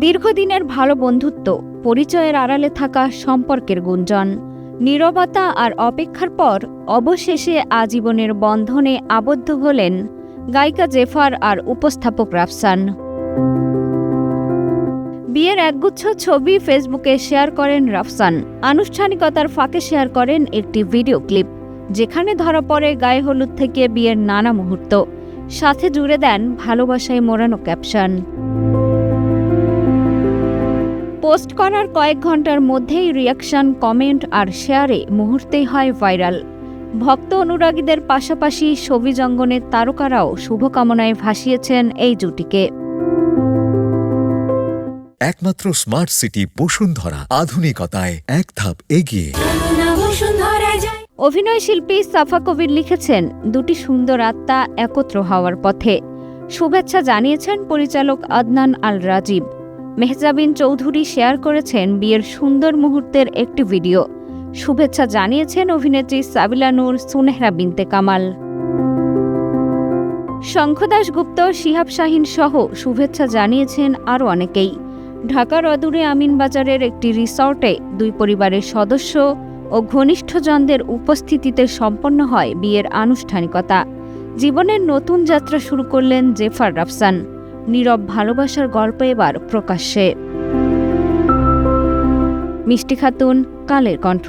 দীর্ঘদিনের ভালো বন্ধুত্ব, পরিচয়ের আড়ালে থাকা সম্পর্কের গুঞ্জন, নীরবতা আর অপেক্ষার পর অবশেষে আজীবনের বন্ধনে আবদ্ধ হলেন গায়িকা জেফার আর উপস্থাপক রাফসান। বিয়ের একগুচ্ছ ছবি ফেসবুকে শেয়ার করেন রাফসান। আনুষ্ঠানিকতার ফাঁকে শেয়ার করেন একটি ভিডিও ক্লিপ, যেখানে ধরা পড়ে গায়ে হলুদ থেকে বিয়ের নানা মুহূর্ত, সাথে জুড়ে দেন ভালোবাসায় মোড়ানো ক্যাপশন। পোস্ট করার কয়েক ঘন্টার মধ্যেই রিয়াকশন, কমেন্ট আর শেয়ারে মুহূর্তেই হয় ভাইরাল। ভক্ত অনুরাগীদের পাশাপাশি শোবিজ অঙ্গনের তারকারাও শুভকামনায় ভাসিয়েছেন এই জুটিকে। একমাত্র স্মার্ট সিটি বসুন্ধরা, আধুনিকতায় এক ধাপ এগিয়ে। অভিনয় শিল্পী সাফা কবির লিখেছেন, দুটি সুন্দর আত্মা একত্র হওয়ার পথে। শুভেচ্ছা জানিয়েছেন পরিচালক আদনান আল রাজীব। মেহজাবিন চৌধুরী শেয়ার করেছেন বিয়ের সুন্দর মুহূর্তের একটি ভিডিও। শুভেচ্ছা জানিয়েছেন অভিনেত্রী সাবিলা নূর, সুনেহরা বিনতে কামাল। শঙ্খদাস গুপ্ত, শিহাব শাহীন সহ শুভেচ্ছা জানিয়েছেন আরও অনেকেই। ঢাকার অদূরে আমিনবাজারের একটি রিসর্টে দুই পরিবারের সদস্য ও ঘনিষ্ঠজনদের উপস্থিতিতে সম্পন্ন হয় বিয়ের আনুষ্ঠানিকতা। জীবনের নতুন যাত্রা শুরু করলেন জেফার রাফসান। নীরব ভালোবাসার গল্প এবার প্রকাশ্যে। মিষ্টি খাতুন, কালের কণ্ঠ।